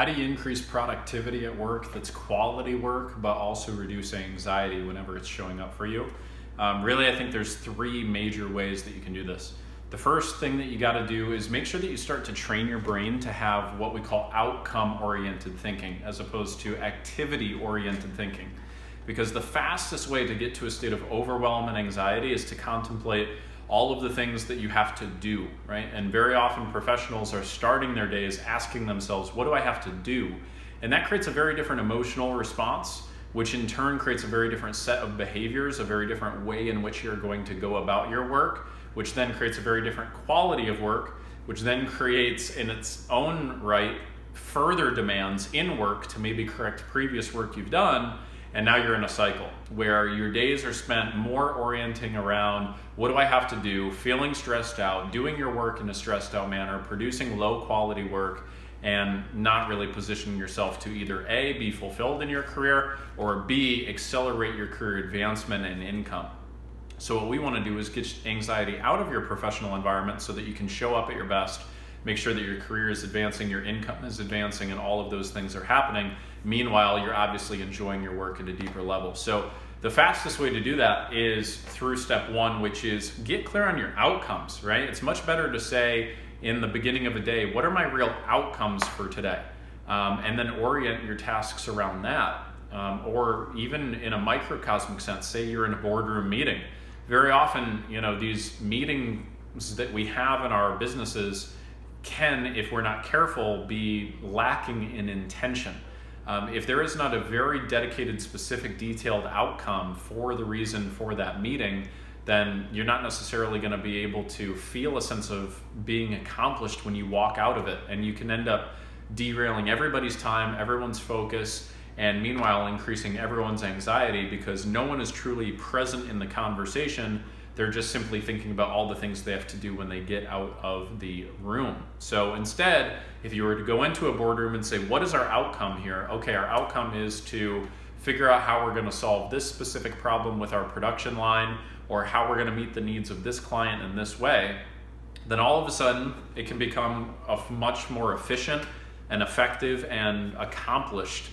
How do you increase productivity at work that's quality work, but also reduce anxiety whenever it's showing up for you? Really, I think there's three major ways that you can do this. The first thing that you got to do is make sure that you start to train your brain to have what we call outcome-oriented thinking as opposed to activity-oriented thinking. Because the fastest way to get to a state of overwhelm and anxiety is to contemplate all of the things that you have to do, right? And very often professionals are starting their days asking themselves, what do I have to do? And that creates a very different emotional response, which in turn creates a very different set of behaviors, a very different way in which you're going to go about your work, which then creates a very different quality of work, which then creates in its own right further demands in work to maybe correct previous work you've done. And now you're in a cycle where your days are spent more orienting around what do I have to do, feeling stressed out, doing your work in a stressed out manner, producing low quality work, and not really positioning yourself to either A, be fulfilled in your career, or B, accelerate your career advancement and income. So what we want to do is get anxiety out of your professional environment so that you can show up at your best, make sure that your career is advancing, your income is advancing, and all of those things are happening. Meanwhile, you're obviously enjoying your work at a deeper level. So the fastest way to do that is through step one, which is get clear on your outcomes, right? It's much better to say in the beginning of a day, what are my real outcomes for today? And then orient your tasks around that. Or even in a microcosmic sense, say you're in a boardroom meeting. Very often, these meetings that we have in our businesses can, if we're not careful, be lacking in intention. If there is not a very dedicated, specific, detailed outcome for the reason for that meeting, then you're not necessarily going to be able to feel a sense of being accomplished when you walk out of it. And you can end up derailing everybody's time, everyone's focus, and meanwhile increasing everyone's anxiety because no one is truly present in the conversation. They're just simply thinking about all the things they have to do when they get out of the room. So instead, if you were to go into a boardroom and say, what is our outcome here? Okay, our outcome is to figure out how we're going to solve this specific problem with our production line, or how we're going to meet the needs of this client in this way. Then all of a sudden, it can become a much more efficient and effective and accomplished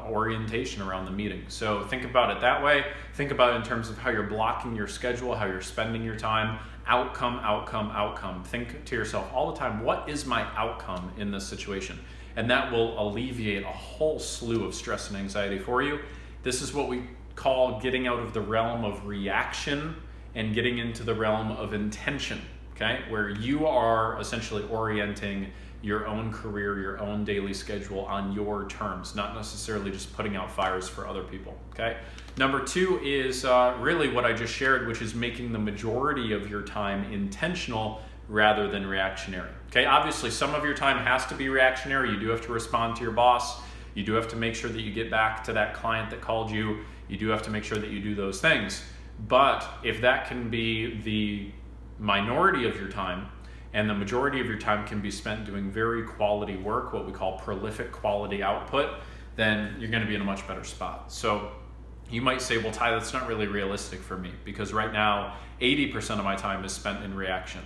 orientation around the meeting. So think about it that way. Think about it in terms of how you're blocking your schedule, how you're spending your time. Outcome, outcome, outcome. Think to yourself all the time, what is my outcome in this situation? And that will alleviate a whole slew of stress and anxiety for you. This is what we call getting out of the realm of reaction and getting into the realm of intention, okay? Where you are essentially orienting your own career, your own daily schedule on your terms, not necessarily just putting out fires for other people, okay? Number two is really what I just shared, which is making the majority of your time intentional rather than reactionary, okay? Obviously, some of your time has to be reactionary. You do have to respond to your boss. You do have to make sure that you get back to that client that called you. You do have to make sure that you do those things. But if that can be the minority of your time, and the majority of your time can be spent doing very quality work, what we call prolific quality output, then you're going to be in a much better spot. So you might say, well, Ty, that's not really realistic for me because right now 80% of my time is spent in reaction.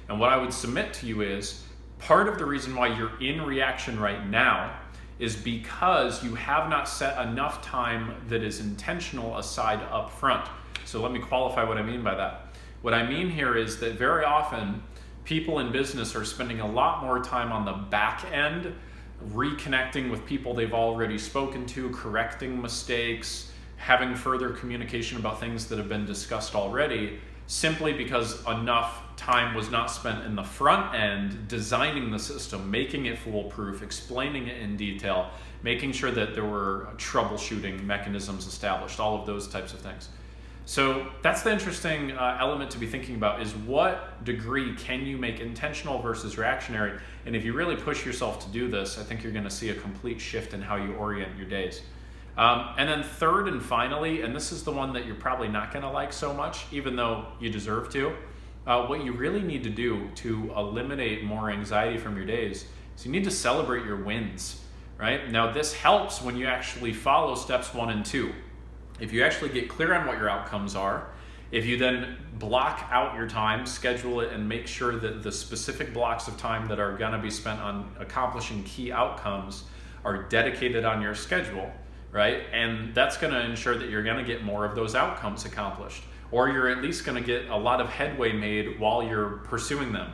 And what I would submit to you is part of the reason why you're in reaction right now is because you have not set enough time that is intentional aside up front. So let me qualify what I mean by that. What I mean here is that very often people in business are spending a lot more time on the back end, reconnecting with people they've already spoken to, correcting mistakes, having further communication about things that have been discussed already, simply because enough time was not spent in the front end designing the system, making it foolproof, explaining it in detail, making sure that there were troubleshooting mechanisms established, all of those types of things. So that's the interesting element to be thinking about is what degree can you make intentional versus reactionary? And if you really push yourself to do this, I think you're going to see a complete shift in how you orient your days. And then third and finally, and this is the one that you're probably not going to like so much, even though you deserve to, what you really need to do to eliminate more anxiety from your days is you need to celebrate your wins, right? Now this helps when you actually follow steps 1 and 2. If you actually get clear on what your outcomes are, if you then block out your time, schedule it, and make sure that the specific blocks of time that are going to be spent on accomplishing key outcomes are dedicated on your schedule, right? And that's going to ensure that you're going to get more of those outcomes accomplished, or you're at least going to get a lot of headway made while you're pursuing them.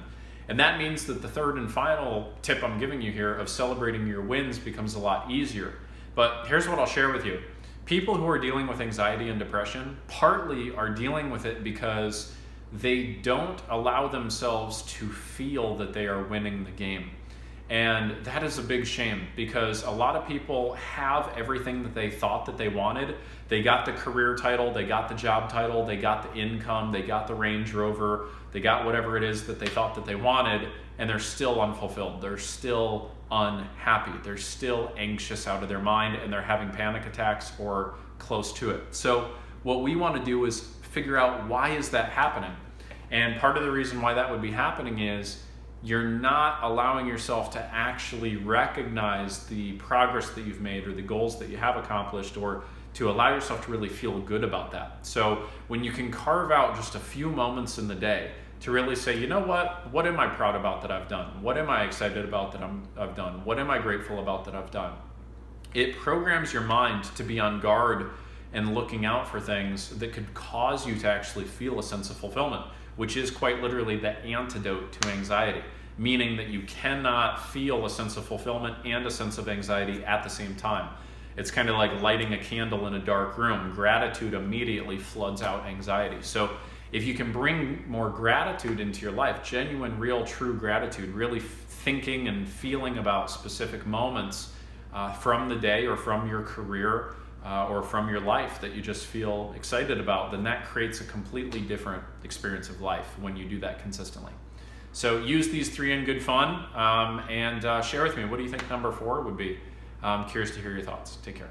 And that means that the third and final tip I'm giving you here of celebrating your wins becomes a lot easier. But here's what I'll share with you. People who are dealing with anxiety and depression partly are dealing with it because they don't allow themselves to feel that they are winning the game. And that is a big shame, because a lot of people have everything that they thought that they wanted. They got the career title, they got the job title, they got the income, they got the Range Rover, they got whatever it is that they thought that they wanted, and they're still unfulfilled. They're still unhappy. They're still anxious out of their mind, and they're having panic attacks or close to it. So what we want to do is figure out, why is that happening? And part of the reason why that would be happening is you're not allowing yourself to actually recognize the progress that you've made or the goals that you have accomplished, or to allow yourself to really feel good about that. So when you can carve out just a few moments in the day to really say, you know what am I proud about that I've done? What am I excited about that I've done? What am I grateful about that I've done? It programs your mind to be on guard and looking out for things that could cause you to actually feel a sense of fulfillment, which is quite literally the antidote to anxiety, meaning that you cannot feel a sense of fulfillment and a sense of anxiety at the same time. It's kind of like lighting a candle in a dark room. Gratitude immediately floods out anxiety. So if you can bring more gratitude into your life, genuine, real, true gratitude, really thinking and feeling about specific moments from the day or from your career or from your life that you just feel excited about, then that creates a completely different experience of life when you do that consistently. So use these three in good fun, and share with me, what do you think number 4 would be? I'm curious to hear your thoughts. Take care.